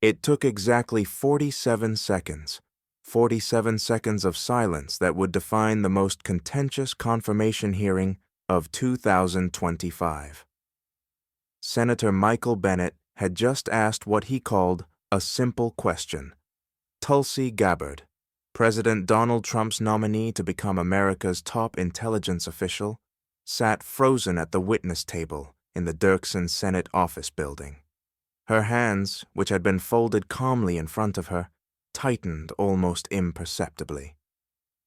It took exactly 47 seconds, 47 seconds of silence that would define the most contentious confirmation hearing of 2025. Senator Michael Bennet had just asked what he called a simple question. Tulsi Gabbard, President Donald Trump's nominee to become America's top intelligence official, sat frozen at the witness table in the Dirksen Senate office building. Her hands, which had been folded calmly in front of her, tightened almost imperceptibly.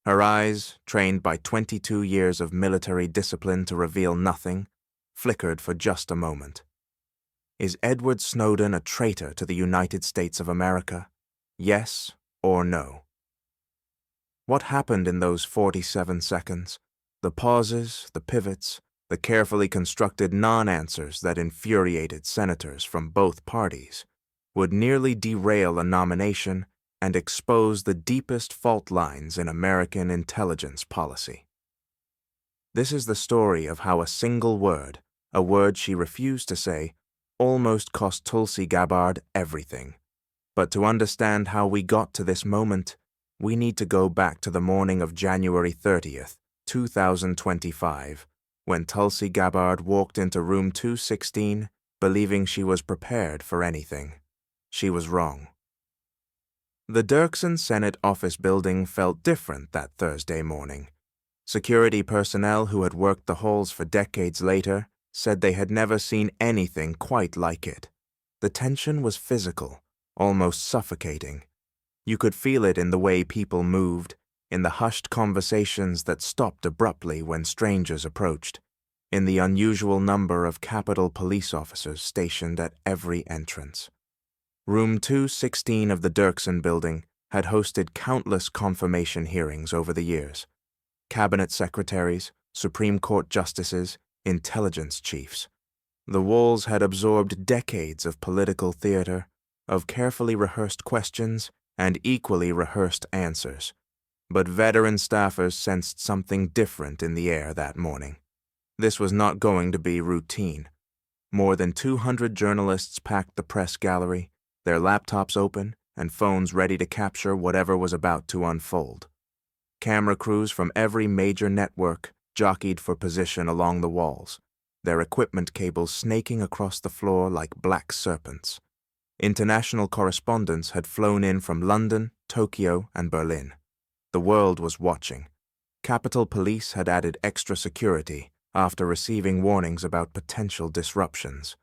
Her eyes, trained by 22 years of military discipline to reveal nothing, flickered for just a moment. Is Edward Snowden a traitor to the United States of America? Yes or no? What happened in those 47 seconds? The pauses, the pivots, the carefully constructed non-answers that infuriated senators from both parties would nearly derail a nomination and expose the deepest fault lines in American intelligence policy. This is the story of how a single word, a word she refused to say, almost cost Tulsi Gabbard everything. But to understand how we got to this moment, we need to go back to the morning of January 30th, 2025, when Tulsi Gabbard walked into room 216 believing she was prepared for anything. She was wrong. The Dirksen Senate office building felt different that Thursday morning. Security personnel who had worked the halls for decades later said they had never seen anything quite like it. The tension was physical, almost suffocating. You could feel it in the way people moved, in the hushed conversations that stopped abruptly when strangers approached, in the unusual number of Capitol police officers stationed at every entrance. Room 216 of the Dirksen building had hosted countless confirmation hearings over the years. Cabinet secretaries, Supreme Court justices, intelligence chiefs. The walls had absorbed decades of political theater, of carefully rehearsed questions and equally rehearsed answers. But veteran staffers sensed something different in the air that morning. This was not going to be routine. More than 200 journalists packed the press gallery, their laptops open and phones ready to capture whatever was about to unfold. Camera crews from every major network jockeyed for position along the walls, their equipment cables snaking across the floor like black serpents. International correspondents had flown in from London, Tokyo, and Berlin. The world was watching. Capitol Police had added extra security after receiving warnings about potential disruptions.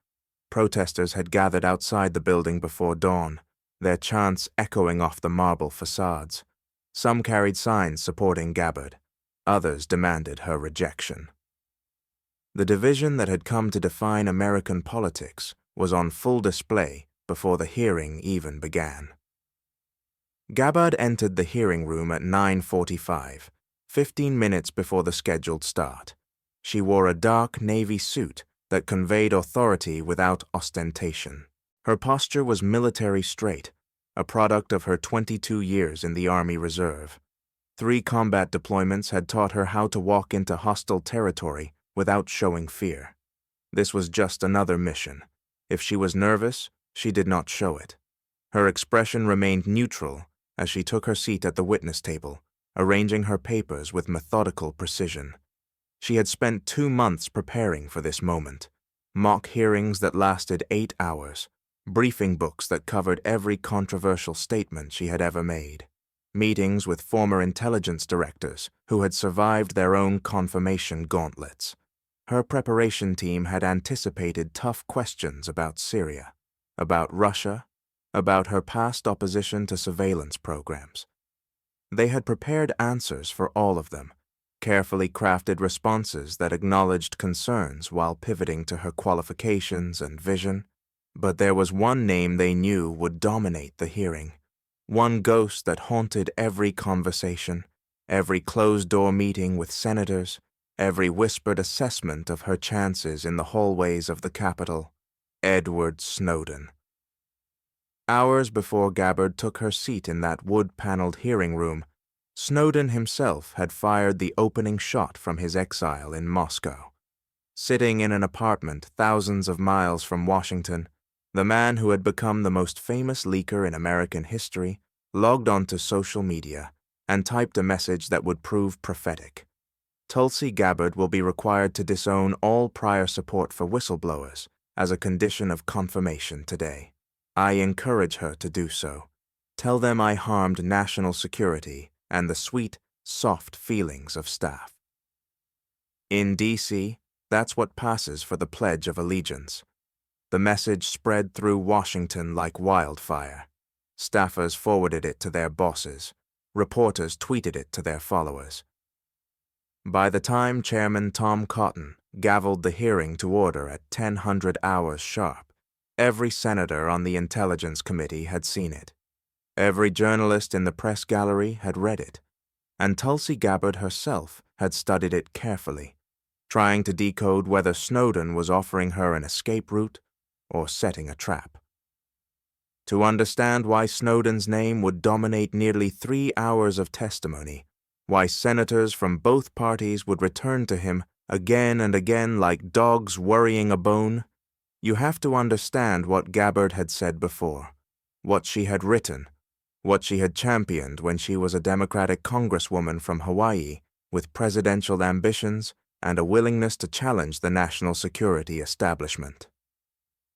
Protesters had gathered outside the building before dawn, their chants echoing off the marble facades. Some carried signs supporting Gabbard. Others demanded her rejection. The division that had come to define American politics was on full display before the hearing even began. Gabbard entered the hearing room at 9:45, 15 minutes before the scheduled start. She wore a dark navy suit that conveyed authority without ostentation. Her posture was military straight, a product of her 22 years in the Army Reserve. 3 combat deployments had taught her how to walk into hostile territory without showing fear. This was just another mission. If she was nervous, she did not show it. Her expression remained neutral as she took her seat at the witness table, arranging her papers with methodical precision. She had spent 2 months preparing for this moment. Mock hearings that lasted 8 hours, briefing books that covered every controversial statement she had ever made, meetings with former intelligence directors who had survived their own confirmation gauntlets. Her preparation team had anticipated tough questions about Syria, about Russia, about her past opposition to surveillance programs. They had prepared answers for all of them, carefully crafted responses that acknowledged concerns while pivoting to her qualifications and vision. But there was one name they knew would dominate the hearing, one ghost that haunted every conversation, every closed-door meeting with senators, every whispered assessment of her chances in the hallways of the Capitol: Edward Snowden. Hours before Gabbard took her seat in that wood-paneled hearing room, Snowden himself had fired the opening shot from his exile in Moscow. Sitting in an apartment thousands of miles from Washington, The man who had become the most famous leaker in American history logged onto social media and typed a message that would prove prophetic. Tulsi Gabbard will be required to disown all prior support for whistleblowers as a condition of confirmation today. I encourage her to do so. Tell them I harmed national security and the sweet, soft feelings of staff. In D.C., that's what passes for the Pledge of Allegiance. The message spread through Washington like wildfire. Staffers forwarded it to their bosses. Reporters tweeted it to their followers. By the time Chairman Tom Cotton gavelled the hearing to order at 10:00 hours sharp, every senator on the Intelligence Committee had seen it. Every journalist in the press gallery had read it, and Tulsi Gabbard herself had studied it carefully, trying to decode whether Snowden was offering her an escape route or setting a trap. To understand why Snowden's name would dominate nearly 3 hours of testimony, why senators from both parties would return to him again and again like dogs worrying a bone, you have to understand what Gabbard had said before, what she had written, what she had championed when she was a Democratic congresswoman from Hawaii with presidential ambitions and a willingness to challenge the national security establishment.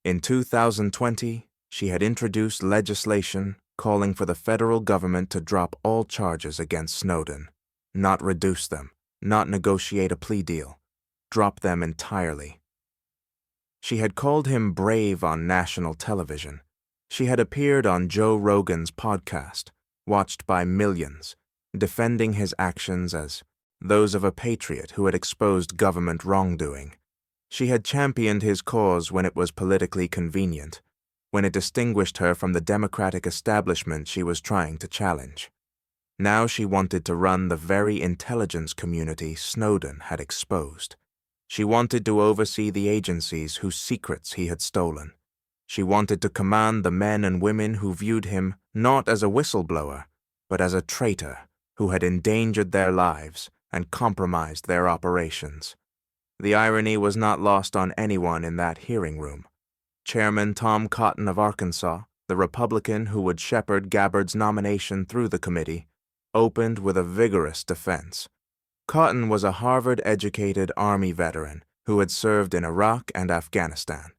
In 2020, she had introduced legislation calling for the federal government to drop all charges against Snowden, not reduce them, not negotiate a plea deal, drop them entirely. She had called him brave on national television. She had appeared on Joe Rogan's podcast, watched by millions, defending his actions as those of a patriot who had exposed government wrongdoing. She had championed his cause when it was politically convenient, when it distinguished her from the Democratic establishment she was trying to challenge. Now she wanted to run the very intelligence community Snowden had exposed. She wanted to oversee the agencies whose secrets he had stolen. She wanted to command the men and women who viewed him not as a whistleblower, but as a traitor who had endangered their lives and compromised their operations. The irony was not lost on anyone in that hearing room. Chairman Tom Cotton of Arkansas, the Republican who would shepherd Gabbard's nomination through the committee, opened with a vigorous defense. Cotton was a Harvard-educated Army veteran who had served in Iraq and Afghanistan.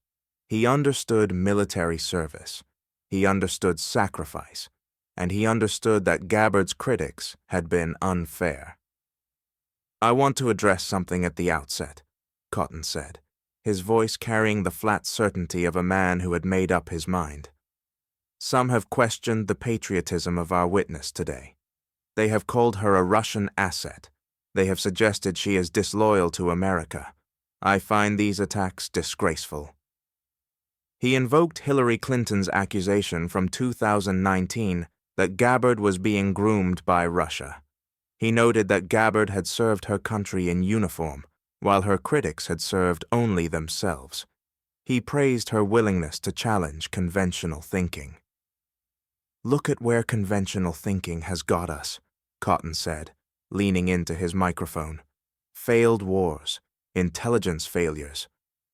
He understood military service, he understood sacrifice, and he understood that Gabbard's critics had been unfair. "I want to address something at the outset," Cotton said, his voice carrying the flat certainty of a man who had made up his mind. "Some have questioned the patriotism of our witness today. They have called her a Russian asset. They have suggested she is disloyal to America. I find these attacks disgraceful." He invoked Hillary Clinton's accusation from 2019 that Gabbard was being groomed by Russia. He noted that Gabbard had served her country in uniform, while her critics had served only themselves. He praised her willingness to challenge conventional thinking. "Look at where conventional thinking has got us," Cotton said, leaning into his microphone. "Failed wars, intelligence failures,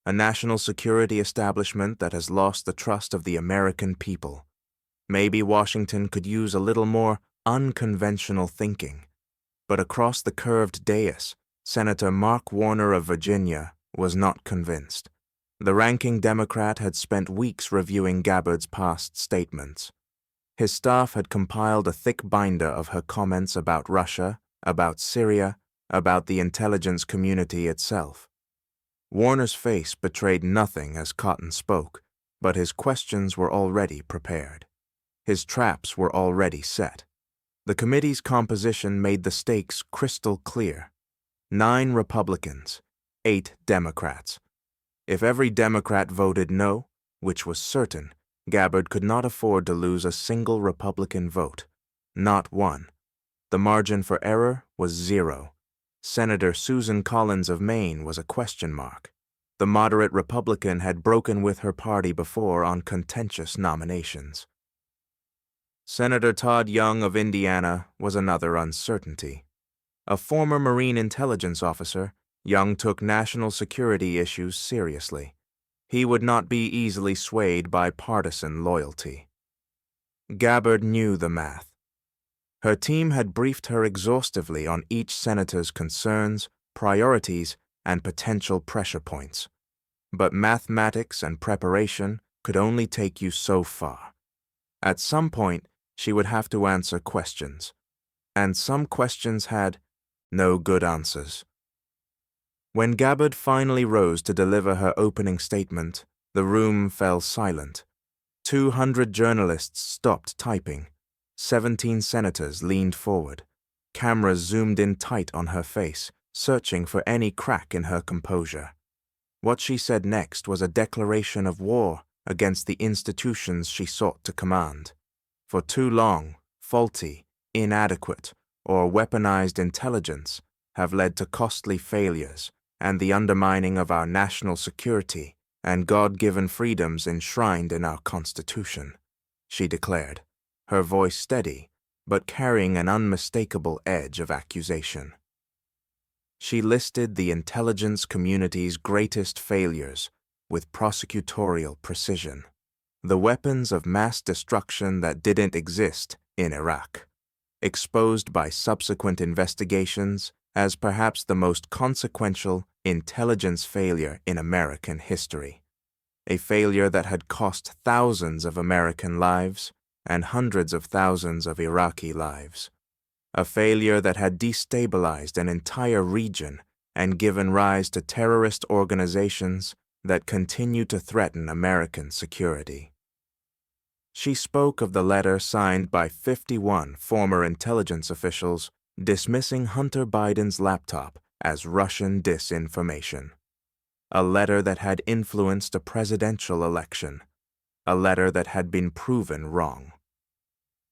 a national security establishment that has lost the trust of the American people. Maybe Washington could use a little more unconventional thinking." But across the curved dais, Senator Mark Warner of Virginia was not convinced. The ranking Democrat had spent weeks reviewing Gabbard's past statements. His staff had compiled a thick binder of her comments about Russia, about Syria, about the intelligence community itself. Warner's face betrayed nothing as Cotton spoke, but his questions were already prepared. His traps were already set. The committee's composition made the stakes crystal clear. 9 Republicans, 8 Democrats. If every Democrat voted no, which was certain, Gabbard could not afford to lose a single Republican vote. Not one. The margin for error was 0. Senator Susan Collins of Maine was a question mark. The moderate Republican had broken with her party before on contentious nominations. Senator Todd Young of Indiana was another uncertainty. A former Marine intelligence officer, Young took national security issues seriously. He would not be easily swayed by partisan loyalty. Gabbard knew the math. Her team had briefed her exhaustively on each senator's concerns, priorities, and potential pressure points. But mathematics and preparation could only take you so far. At some point, she would have to answer questions, and some questions had no good answers. When Gabbard finally rose to deliver her opening statement, the room fell silent. 200 journalists stopped typing. 17 senators leaned forward. Cameras zoomed in tight on her face, searching for any crack in her composure. What she said next was a declaration of war against the institutions she sought to command. For too long, faulty, inadequate, or weaponized intelligence have led to costly failures and the undermining of our national security and God-given freedoms enshrined in our Constitution, she declared, her voice steady, but carrying an unmistakable edge of accusation. She listed the intelligence community's greatest failures with prosecutorial precision, the weapons of mass destruction that didn't exist in Iraq, exposed by subsequent investigations as perhaps the most consequential intelligence failure in American history, a failure that had cost thousands of American lives and hundreds of thousands of Iraqi lives, a failure that had destabilized an entire region and given rise to terrorist organizations that continue to threaten American security. She spoke of the letter signed by 51 former intelligence officials dismissing Hunter Biden's laptop as Russian disinformation, a letter that had influenced a presidential election, a letter that had been proven wrong.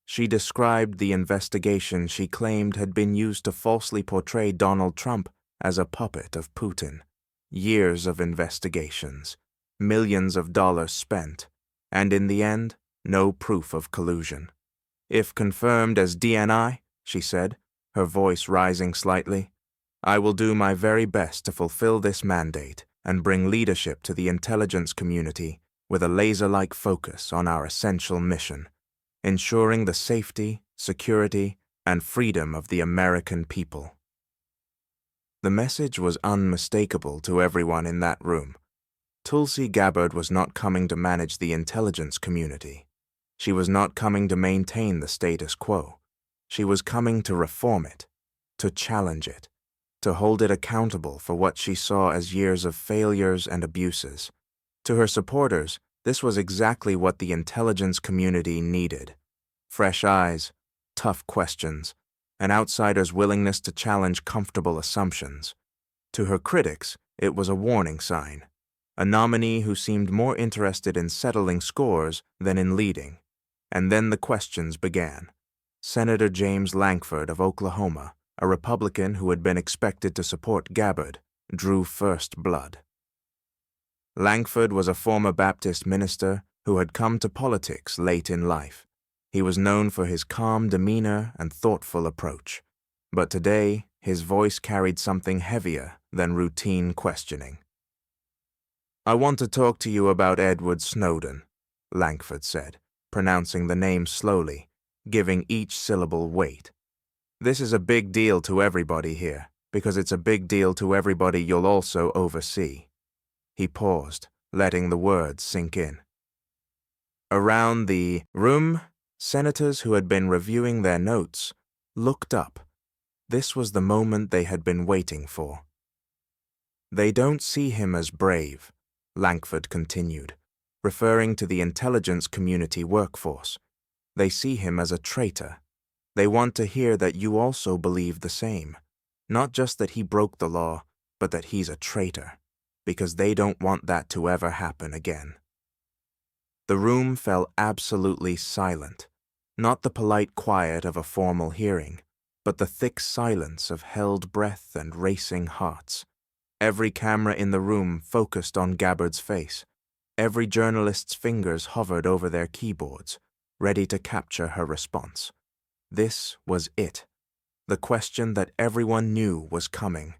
She described the investigation she claimed had been used to falsely portray Donald Trump as a puppet of Putin. Years of investigations, millions of dollars spent, and in the end, no proof of collusion. If confirmed as DNI, she said, her voice rising slightly, I will do my very best to fulfill this mandate and bring leadership to the intelligence community with a laser-like focus on our essential mission, ensuring the safety, security, and freedom of the American people. The message was unmistakable to everyone in that room. Tulsi Gabbard was not coming to manage the intelligence community. She was not coming to maintain the status quo. She was coming to reform it, to challenge it, to hold it accountable for what she saw as years of failures and abuses. To her supporters, this was exactly what the intelligence community needed. Fresh eyes, tough questions, an outsider's willingness to challenge comfortable assumptions. To her critics, it was a warning sign, a nominee who seemed more interested in settling scores than in leading. And then the questions began. Senator James Lankford of Oklahoma, a Republican who had been expected to support Gabbard, drew first blood. Lankford was a former Baptist minister who had come to politics late in life. He was known for his calm demeanor and thoughtful approach, but today his voice carried something heavier than routine questioning. I want to talk to you about Edward Snowden, Lankford said, pronouncing the name slowly, giving each syllable weight. This is a big deal to everybody here, because it's a big deal to everybody you'll also oversee. He paused, letting the words sink in. Around the room, senators who had been reviewing their notes looked up. This was the moment they had been waiting for. They don't see him as brave, Lankford continued, referring to the intelligence community workforce. They see him as a traitor. They want to hear that you also believe the same. Not just that he broke the law, but that he's a traitor, because they don't want that to ever happen again. The room fell absolutely silent, not the polite quiet of a formal hearing, but the thick silence of held breath and racing hearts. Every camera in the room focused on Gabbard's face. Every journalist's fingers hovered over their keyboards, ready to capture her response. This was it, the question that everyone knew was coming.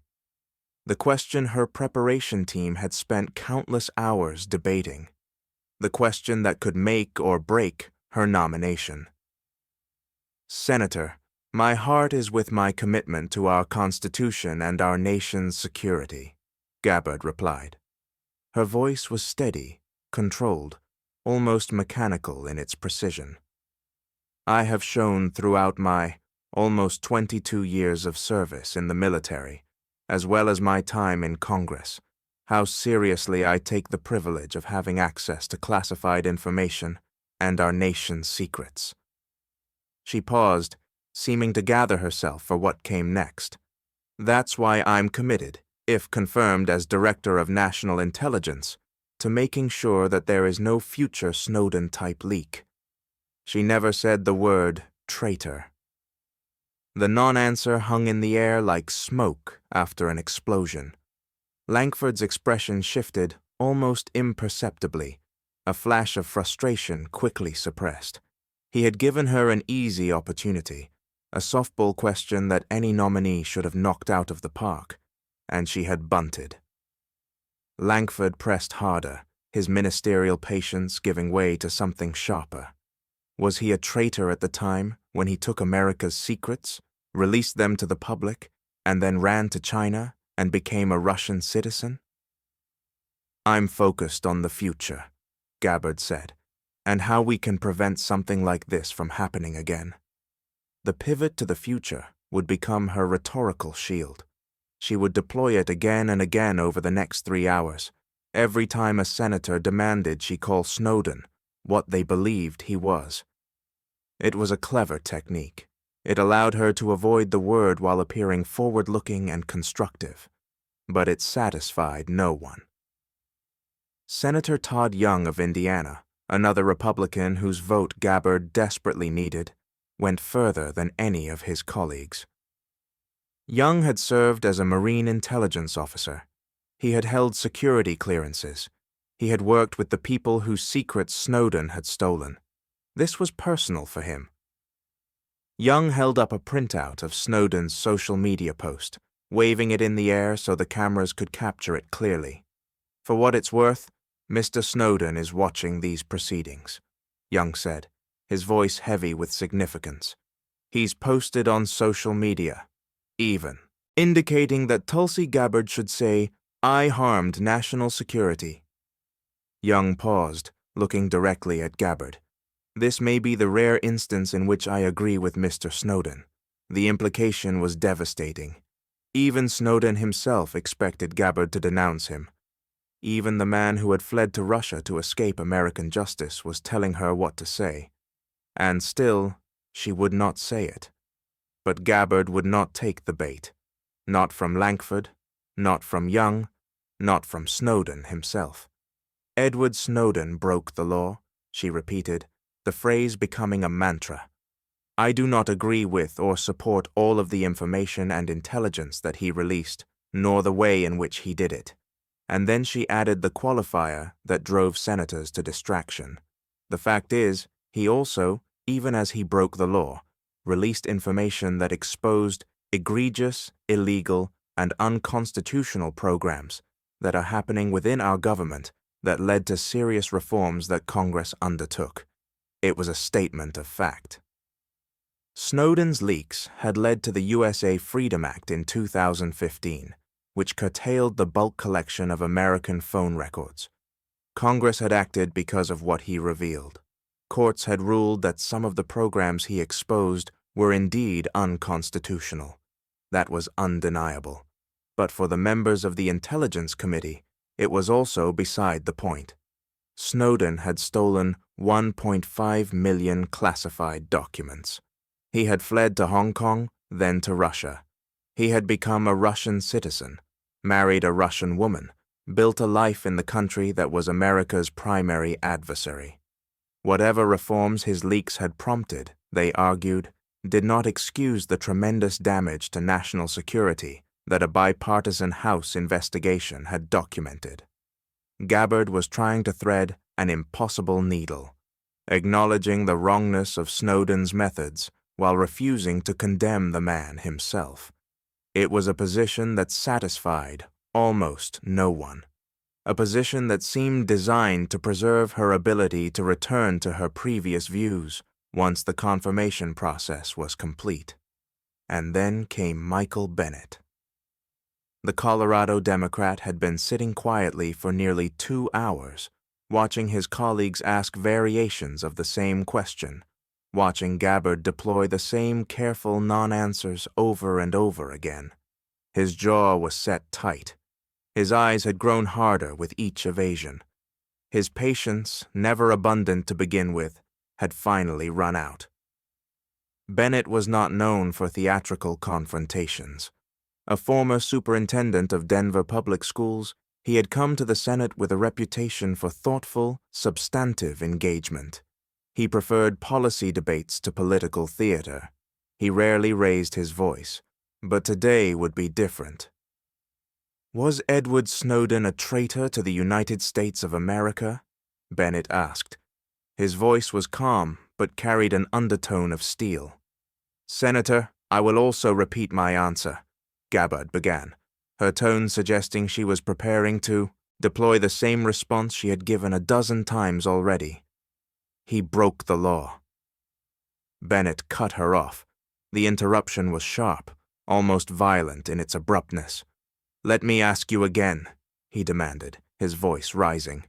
The question her preparation team had spent countless hours debating. The question that could make or break her nomination. Senator, my heart is with my commitment to our Constitution and our nation's security, Gabbard replied. Her voice was steady, controlled, almost mechanical in its precision. I have shown throughout my almost 22 years of service in the military, as well as my time in Congress, how seriously I take the privilege of having access to classified information and our nation's secrets. She paused, seeming to gather herself for what came next. That's why I'm committed, if confirmed as Director of National Intelligence, to making sure that there is no future Snowden-type leak. She never said the word traitor. The non-answer hung in the air like smoke after an explosion. Langford's expression shifted almost imperceptibly, a flash of frustration quickly suppressed. He had given her an easy opportunity, a softball question that any nominee should have knocked out of the park, and she had bunted. Langford pressed harder, his ministerial patience giving way to something sharper. Was he a traitor at the time when he took America's secrets, released them to the public, and then ran to China and became a Russian citizen? I'm focused on the future, Gabbard said, and how we can prevent something like this from happening again. The pivot to the future would become her rhetorical shield. She would deploy it again and again over the next 3 hours, every time a senator demanded she call Snowden what they believed he was. It was a clever technique. It allowed her to avoid the word while appearing forward-looking and constructive, but it satisfied no one. Senator Todd Young of Indiana, another Republican whose vote Gabbard desperately needed, went further than any of his colleagues. Young had served as a Marine intelligence officer. He had held security clearances. He had worked with the people whose secrets Snowden had stolen. This was personal for him. Young held up a printout of Snowden's social media post, waving it in the air so the cameras could capture it clearly. For what it's worth, Mr. Snowden is watching these proceedings, Young said, his voice heavy with significance. He's posted on social media, even, indicating that Tulsi Gabbard should say, I harmed national security. Young paused, looking directly at Gabbard. This may be the rare instance in which I agree with Mr. Snowden. The implication was devastating. Even Snowden himself expected Gabbard to denounce him. Even the man who had fled to Russia to escape American justice was telling her what to say. And still, she would not say it. But Gabbard would not take the bait. Not from Langford, not from Young, not from Snowden himself. Edward Snowden broke the law, she repeated, the phrase becoming a mantra. I do not agree with or support all of the information and intelligence that he released, nor the way in which he did it. And then she added the qualifier that drove senators to distraction. The fact is, he also, even as he broke the law, released information that exposed egregious, illegal, and unconstitutional programs that are happening within our government that led to serious reforms that Congress undertook. It was a statement of fact. Snowden's leaks had led to the USA Freedom Act in 2015, which curtailed the bulk collection of American phone records. Congress had acted because of what he revealed. Courts had ruled that some of the programs he exposed were indeed unconstitutional. That was undeniable. But for the members of the Intelligence Committee, it was also beside the point. Snowden had stolen 1.5 million classified documents. He had fled to Hong Kong, then to Russia. He had become a Russian citizen, married a Russian woman, built a life in the country that was America's primary adversary. Whatever reforms his leaks had prompted, they argued, did not excuse the tremendous damage to national security that a bipartisan House investigation had documented. Gabbard was trying to thread an impossible needle, acknowledging the wrongness of Snowden's methods while refusing to condemn the man himself. It was a position that satisfied Almost no one. A position that seemed designed to preserve her ability to return to her previous views once the confirmation process was complete. And then came Michael Bennet. The Colorado Democrat had been sitting quietly for nearly 2 hours, watching his colleagues ask variations of the same question, watching Gabbard deploy the same careful non-answers over and over again. His jaw was set tight. His eyes had grown harder with each evasion. His patience, never abundant to begin with, had finally run out. Bennet was not known for theatrical confrontations. A former superintendent of Denver public schools, he had come to the Senate with a reputation for thoughtful, substantive engagement. He preferred policy debates to political theater. He rarely raised his voice, but today would be different. Was Edward Snowden a traitor to the United States of America? Bennet asked. His voice was calm, but carried an undertone of steel. Senator, I will also repeat my answer, Gabbard began, her tone suggesting she was preparing to deploy the same response she had given a dozen times already. He broke the law. Bennet cut her off. The interruption was sharp, almost violent in its abruptness. Let me ask you again, he demanded, his voice rising.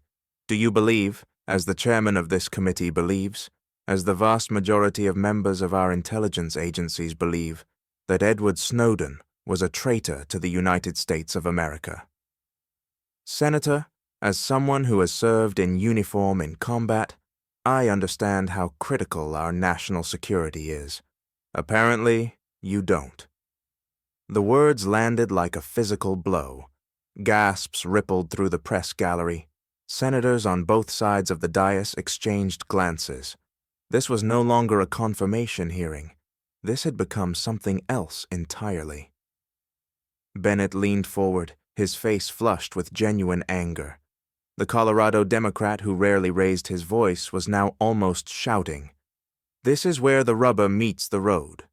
Do you believe, as the chairman of this committee believes, as the vast majority of members of our intelligence agencies believe, that Edward Snowden was a traitor to the United States of America? Senator, as someone who has served in uniform in combat, I understand how critical our national security is. Apparently, you don't. The words landed like a physical blow. Gasps rippled through the press gallery. Senators on both sides of the dais exchanged glances. This was no longer a confirmation hearing. This had become something else entirely. Bennet leaned forward, his face flushed with genuine anger. The Colorado Democrat who rarely raised his voice was now almost shouting. This is where the rubber meets the road.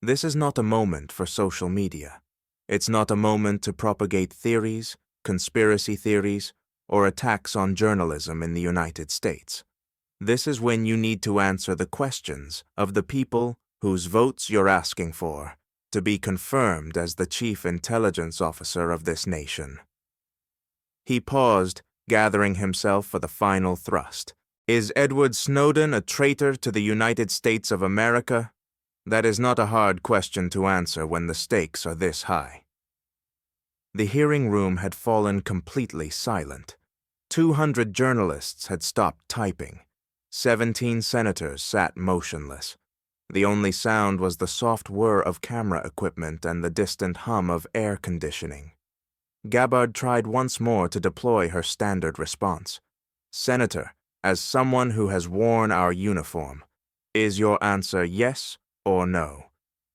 This is not a moment for social media. It's not a moment to propagate theories, conspiracy theories, or attacks on journalism in the United States. This is when you need to answer the questions of the people whose votes you're asking for to be confirmed as the chief intelligence officer of this nation. He paused, gathering himself for the final thrust. Is Edward Snowden a traitor to the United States of America? That is not a hard question to answer when the stakes are this high. The hearing room had fallen completely silent. 200 journalists had stopped typing. 17 senators sat motionless. The only sound was the soft whir of camera equipment and the distant hum of air conditioning. Gabbard tried once more to deploy her standard response. Senator, as someone who has worn our uniform, is your answer yes or no?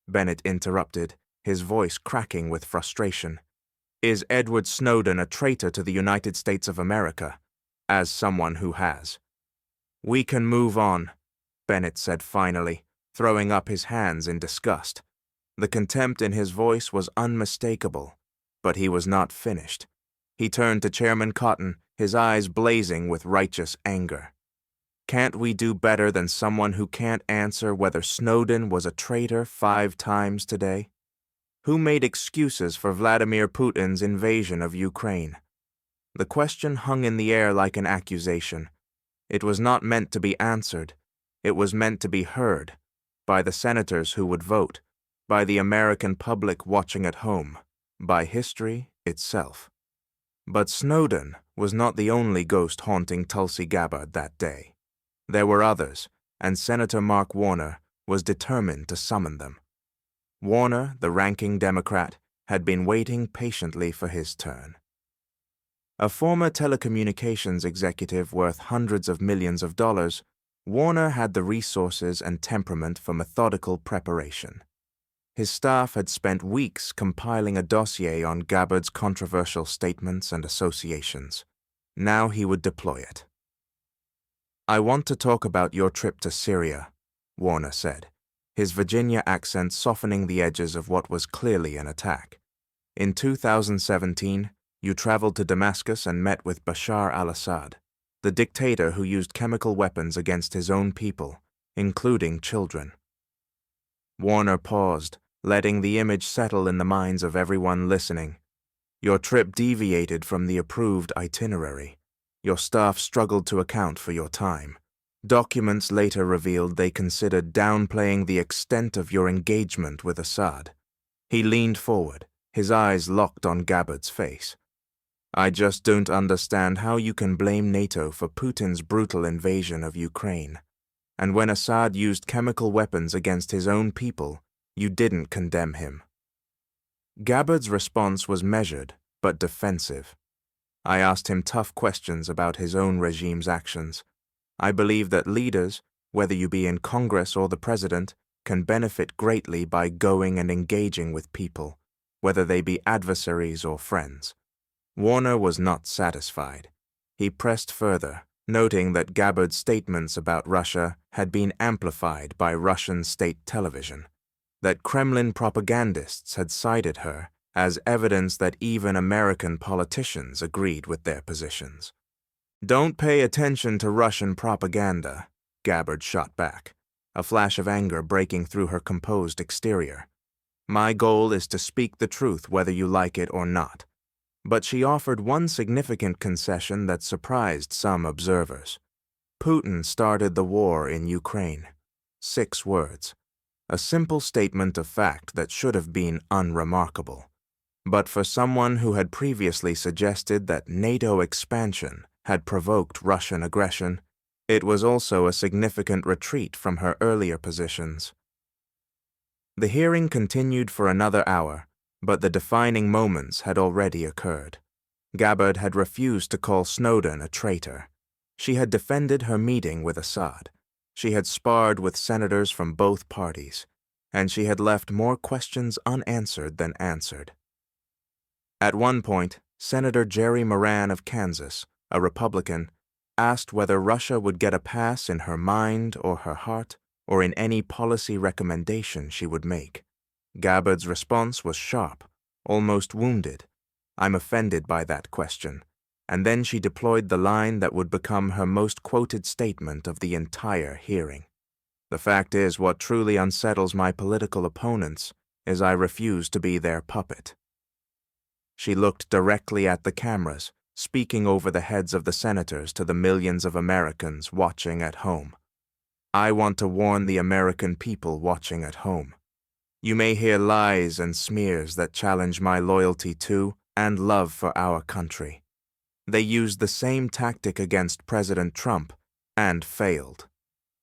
Bennet interrupted, his voice cracking with frustration. Is Edward Snowden a traitor to the United States of America, as someone who has? We can move on, Bennet said finally, throwing up his hands in disgust. The contempt in his voice was unmistakable, but he was not finished. He turned to Chairman Cotton, his eyes blazing with righteous anger. Can't we do better than someone who can't answer whether Snowden was a traitor 5 times today? Who made excuses for Vladimir Putin's invasion of Ukraine? The question hung in the air like an accusation. It was not meant to be answered. It was meant to be heard, by the senators who would vote, by the American public watching at home, by history itself. But Snowden was not the only ghost haunting Tulsi Gabbard that day. There were others, and Senator Mark Warner was determined to summon them. Warner, the ranking Democrat, had been waiting patiently for his turn. A former telecommunications executive worth hundreds of millions of dollars, Warner had the resources and temperament for methodical preparation. His staff had spent weeks compiling a dossier on Gabbard's controversial statements and associations. Now he would deploy it. I want to talk about your trip to Syria, Warner said, his Virginia accent softening the edges of what was clearly an attack. In 2017, You traveled to Damascus and met with Bashar al-Assad, the dictator who used chemical weapons against his own people, including children. Warner paused, letting the image settle in the minds of everyone listening. Your trip deviated from the approved itinerary. Your staff struggled to account for your time. Documents later revealed they considered downplaying the extent of your engagement with Assad. He leaned forward, his eyes locked on Gabbard's face. I just don't understand how you can blame NATO for Putin's brutal invasion of Ukraine. And when Assad used chemical weapons against his own people, you didn't condemn him. Gabbard's response was measured, but defensive. I asked him tough questions about his own regime's actions. I believe that leaders, whether you be in Congress or the president, can benefit greatly by going and engaging with people, whether they be adversaries or friends. Warner was not satisfied. He pressed further, noting that Gabbard's statements about Russia had been amplified by Russian state television, that Kremlin propagandists had cited her as evidence that even American politicians agreed with their positions. Don't pay attention to Russian propaganda, Gabbard shot back, a flash of anger breaking through her composed exterior. My goal is to speak the truth whether you like it or not. But she offered one significant concession that surprised some observers. Putin started the war in Ukraine. 6 words. A simple statement of fact that should have been unremarkable. But for someone who had previously suggested that NATO expansion had provoked Russian aggression, it was also a significant retreat from her earlier positions. The hearing continued for another hour, but the defining moments had already occurred. Gabbard had refused to call Snowden a traitor. She had defended her meeting with Assad. She had sparred with senators from both parties, and she had left more questions unanswered than answered. At one point, Senator Jerry Moran of Kansas, a Republican, asked whether Russia would get a pass in her mind or her heart, or in any policy recommendation she would make. Gabbard's response was sharp, almost wounded. I'm offended by that question. And then she deployed the line that would become her most quoted statement of the entire hearing. The fact is, what truly unsettles my political opponents is I refuse to be their puppet. She looked directly at the cameras, speaking over the heads of the senators to the millions of Americans watching at home. I want to warn the American people watching at home. You may hear lies and smears that challenge my loyalty to and love for our country. They used the same tactic against President Trump and failed.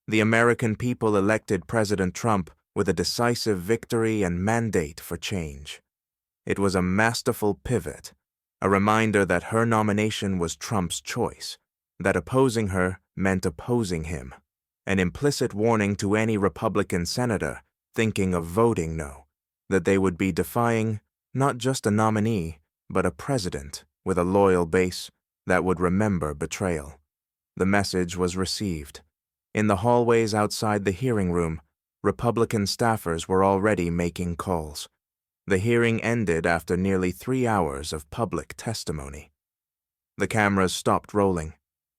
The American people elected President Trump with a decisive victory and mandate for change. It was a masterful pivot, a reminder that her nomination was Trump's choice, that opposing her meant opposing him, an implicit warning to any Republican senator thinking of voting no, that they would be defying not just a nominee, but a president with a loyal base that would remember betrayal. The message was received. In the hallways outside the hearing room, Republican staffers were already making calls. The hearing ended after nearly 3 hours of public testimony. The cameras stopped rolling.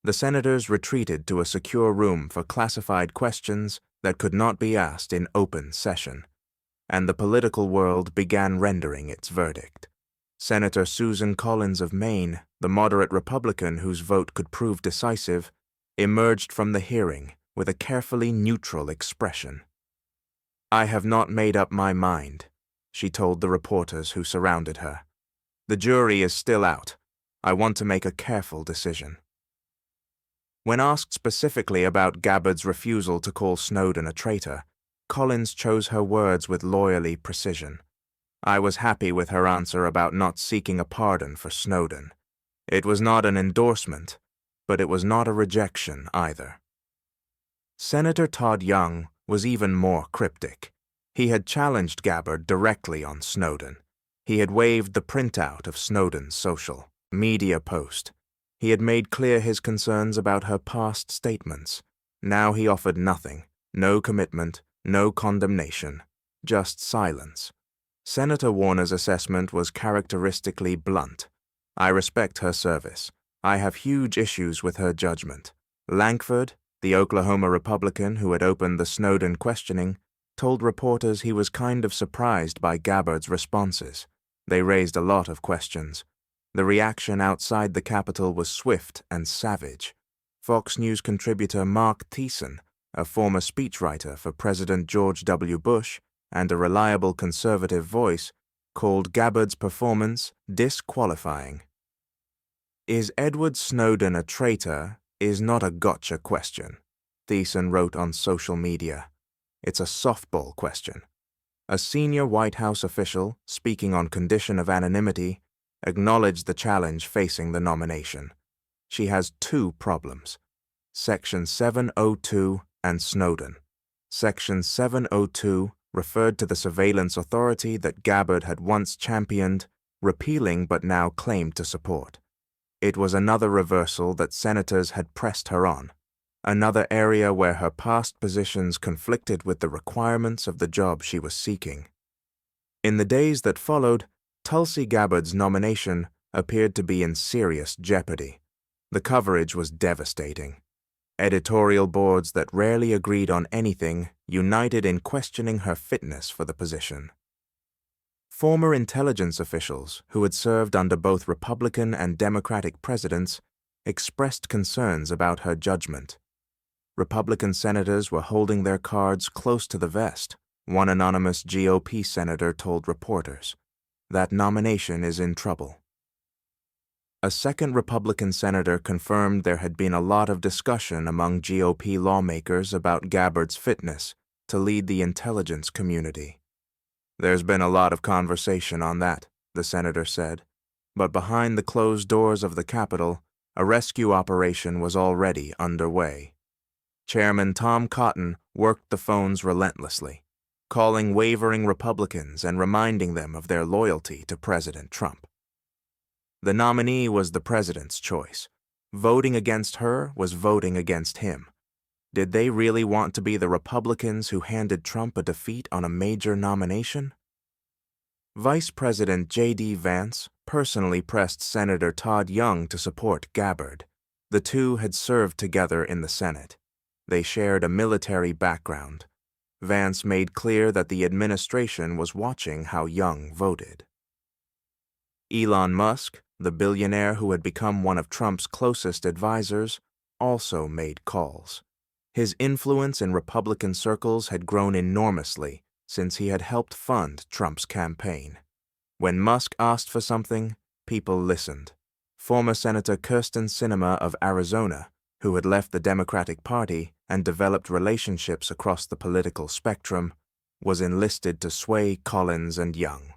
The senators retreated to a secure room for classified questions that could not be asked in open session, and the political world began rendering its verdict. Senator Susan Collins of Maine, the moderate Republican whose vote could prove decisive, emerged from the hearing with a carefully neutral expression. I have not made up my mind, she told the reporters who surrounded her. The jury is still out. I want to make a careful decision. When asked specifically about Gabbard's refusal to call Snowden a traitor, Collins chose her words with lawyerly precision. I was happy with her answer about not seeking a pardon for Snowden. It was not an endorsement, but it was not a rejection either. Senator Todd Young was even more cryptic. He had challenged Gabbard directly on Snowden. He had waved the printout of Snowden's social media post. He had made clear his concerns about her past statements. Now he offered nothing, no commitment, no condemnation, just silence. Senator Warner's assessment was characteristically blunt. I respect her service. I have huge issues with her judgment. Lankford, the Oklahoma Republican who had opened the Snowden questioning, told reporters he was kind of surprised by Gabbard's responses. They raised a lot of questions. The reaction outside the Capitol was swift and savage. Fox News contributor Mark Thiessen, a former speechwriter for President George W. Bush and a reliable conservative voice, called Gabbard's performance disqualifying. "Is Edward Snowden a traitor is not a gotcha question," Thiessen wrote on social media. "It's a softball question." A senior White House official, speaking on condition of anonymity, acknowledged the challenge facing the nomination. She has two problems: Section 702 and Snowden. Section 702 referred to the surveillance authority that Gabbard had once championed, repealing but now claimed to support. It was another reversal that senators had pressed her on, another area where her past positions conflicted with the requirements of the job she was seeking. In the days that followed, Tulsi Gabbard's nomination appeared to be in serious jeopardy. The coverage was devastating. Editorial boards that rarely agreed on anything united in questioning her fitness for the position. Former intelligence officials who had served under both Republican and Democratic presidents expressed concerns about her judgment. Republican senators were holding their cards close to the vest, one anonymous GOP senator told reporters. That nomination is in trouble. A second Republican senator confirmed there had been a lot of discussion among GOP lawmakers about Gabbard's fitness to lead the intelligence community. "There's been a lot of conversation on that," the senator said, but behind the closed doors of the Capitol, a rescue operation was already underway. Chairman Tom Cotton worked the phones relentlessly, calling wavering Republicans and reminding them of their loyalty to President Trump. The nominee was the president's choice. Voting against her was voting against him. Did they really want to be the Republicans who handed Trump a defeat on a major nomination? Vice President J.D. Vance personally pressed Senator Todd Young to support Gabbard. The two had served together in the Senate. They shared a military background. Vance made clear that the administration was watching how Young voted. Elon Musk, the billionaire who had become one of Trump's closest advisors, also made calls. His influence in Republican circles had grown enormously since he had helped fund Trump's campaign. When Musk asked for something, people listened. Former Senator Kyrsten Sinema of Arizona, who had left the Democratic Party and developed relationships across the political spectrum, was enlisted to sway Collins and Young.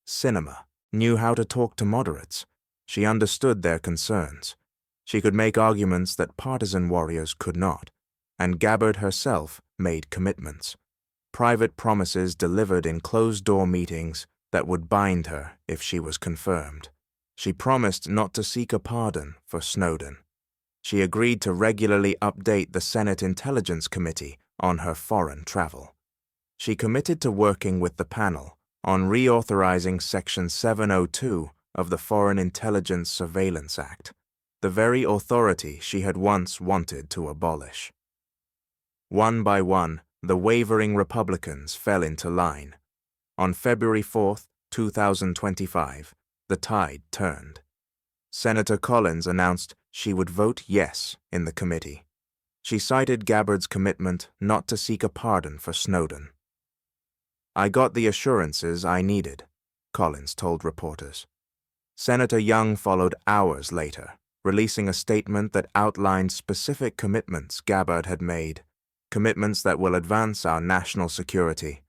Sinema knew how to talk to moderates. She understood their concerns. She could make arguments that partisan warriors could not, and Gabbard herself made commitments. Private promises delivered in closed-door meetings that would bind her if she was confirmed. She promised not to seek a pardon for Snowden. She agreed to regularly update the Senate Intelligence Committee on her foreign travel. She committed to working with the panel on reauthorizing Section 702 of the Foreign Intelligence Surveillance Act, the very authority she had once wanted to abolish. One by one, the wavering Republicans fell into line. On February 4, 2025, the tide turned. Senator Collins announced she would vote yes in the committee. She cited Gabbard's commitment not to seek a pardon for Snowden. "I got the assurances I needed," Collins told reporters. Senator Young followed hours later, releasing a statement that outlined specific commitments Gabbard had made, commitments that will advance our national security.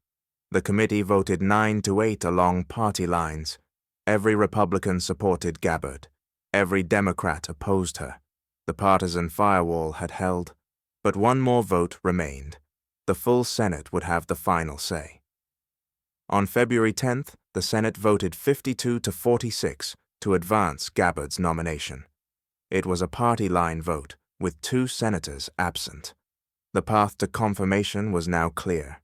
The committee voted 9-8 along party lines. Every Republican supported Gabbard. Every Democrat opposed her. The partisan firewall had held, but one more vote remained. The full Senate would have the final say. On February 10th, the Senate voted 52-46 to advance Gabbard's nomination. It was a party-line vote, with 2 senators absent. The path to confirmation was now clear.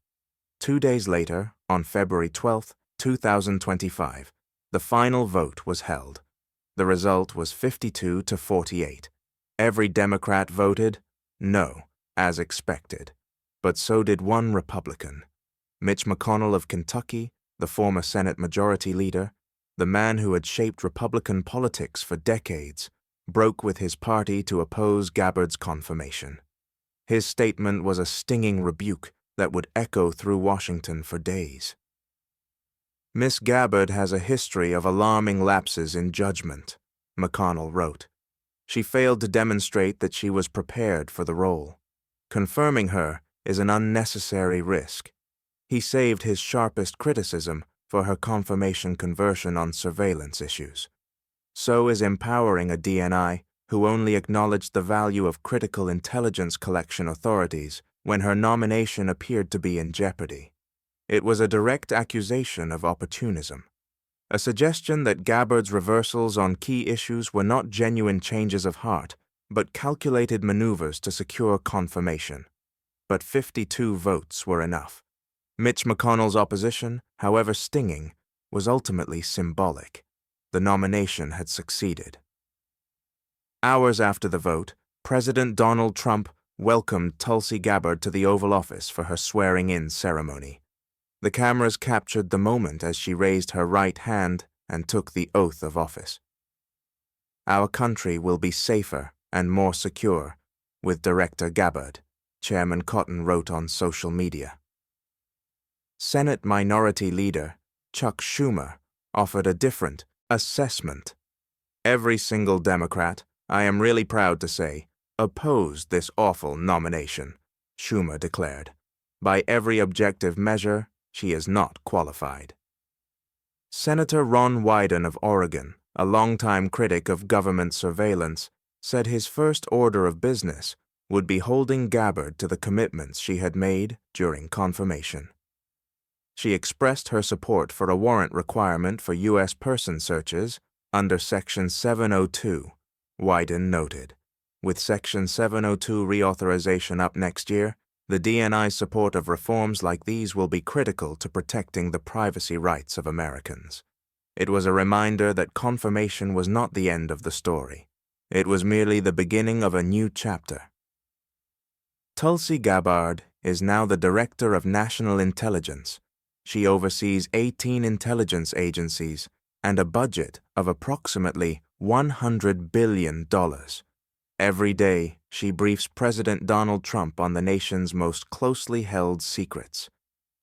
2 days later, on February 12, 2025, the final vote was held. The result was 52 to 48. Every Democrat voted no, as expected. But so did one Republican. Mitch McConnell of Kentucky, the former Senate Majority Leader, the man who had shaped Republican politics for decades, broke with his party to oppose Gabbard's confirmation. His statement was a stinging rebuke that would echo through Washington for days. Miss Gabbard has a history of alarming lapses in judgment, McConnell wrote. She failed to demonstrate that she was prepared for the role. Confirming her is an unnecessary risk. He saved his sharpest criticism for her confirmation conversion on surveillance issues. So is empowering a DNI who only acknowledged the value of critical intelligence collection authorities when her nomination appeared to be in jeopardy. It was a direct accusation of opportunism, a suggestion that Gabbard's reversals on key issues were not genuine changes of heart, but calculated maneuvers to secure confirmation. But 52 votes were enough. Mitch McConnell's opposition, however stinging, was ultimately symbolic. The nomination had succeeded. Hours after the vote, President Donald Trump welcomed Tulsi Gabbard to the Oval Office for her swearing-in ceremony. The cameras captured the moment as she raised her right hand and took the oath of office. "Our country will be safer and more secure with Director Gabbard," Chairman Cotton wrote on social media. Senate Minority Leader Chuck Schumer offered a different assessment. "Every single Democrat, I am really proud to say, opposed this awful nomination," Schumer declared. "By every objective measure, she is not qualified." Senator Ron Wyden of Oregon, a longtime critic of government surveillance, said his first order of business would be holding Gabbard to the commitments she had made during confirmation. She expressed her support for a warrant requirement for U.S. person searches under Section 702, Wyden noted. With Section 702 reauthorization up next year, the DNI's support of reforms like these will be critical to protecting the privacy rights of Americans. It was a reminder that confirmation was not the end of the story. It was merely the beginning of a new chapter. Tulsi Gabbard is now the Director of National Intelligence. She oversees 18 intelligence agencies and a budget of approximately $100 billion. Every day, she briefs President Donald Trump on the nation's most closely held secrets.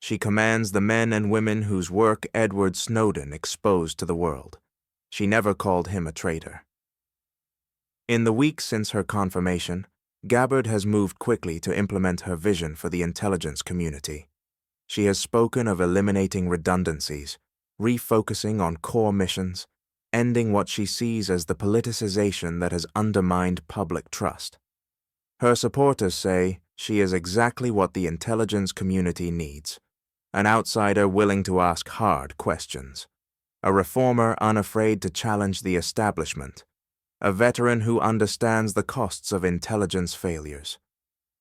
She commands the men and women whose work Edward Snowden exposed to the world. She never called him a traitor. In the weeks since her confirmation, Gabbard has moved quickly to implement her vision for the intelligence community. She has spoken of eliminating redundancies, refocusing on core missions, ending what she sees as the politicization that has undermined public trust. Her supporters say she is exactly what the intelligence community needs, an outsider willing to ask hard questions, a reformer unafraid to challenge the establishment, a veteran who understands the costs of intelligence failures.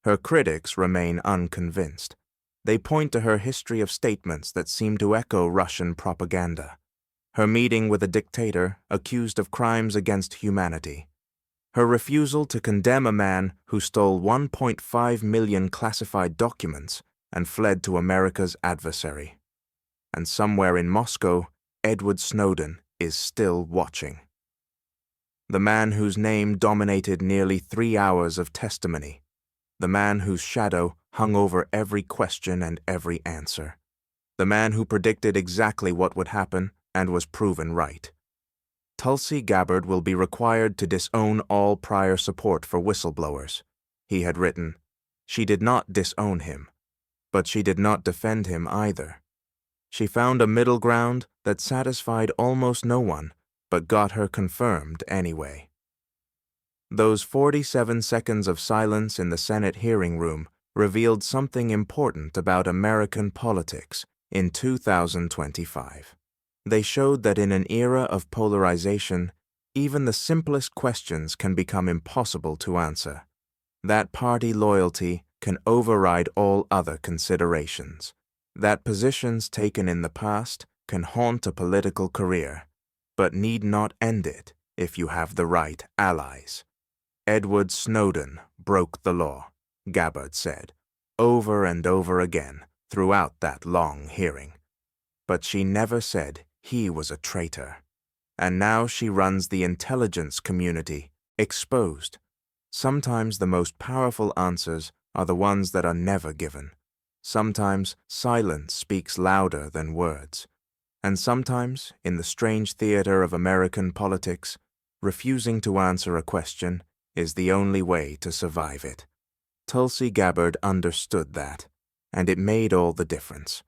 Her critics remain unconvinced. They point to her history of statements that seem to echo Russian propaganda, her meeting with a dictator accused of crimes against humanity, her refusal to condemn a man who stole 1.5 million classified documents and fled to America's adversary. And somewhere in Moscow, Edward Snowden is still watching. The man whose name dominated nearly 3 hours of testimony, the man whose shadow hung over every question and every answer, the man who predicted exactly what would happen and was proven right. Tulsi Gabbard will be required to disown all prior support for whistleblowers. He had written, "She did not disown him, but she did not defend him either. She found a middle ground that satisfied almost no one, but got her confirmed anyway." Those 47 seconds of silence in the Senate hearing room revealed something important about American politics in 2025. They showed that in an era of polarization, even the simplest questions can become impossible to answer. That party loyalty can override all other considerations. That positions taken in the past can haunt a political career, but need not end it if you have the right allies. Edward Snowden broke the law, Gabbard said, over and over again throughout that long hearing. But she never said he was a traitor. And now she runs the intelligence community, exposed. Sometimes the most powerful answers are the ones that are never given. Sometimes silence speaks louder than words. And sometimes, in the strange theater of American politics, refusing to answer a question is the only way to survive it. Tulsi Gabbard understood that, and it made all the difference.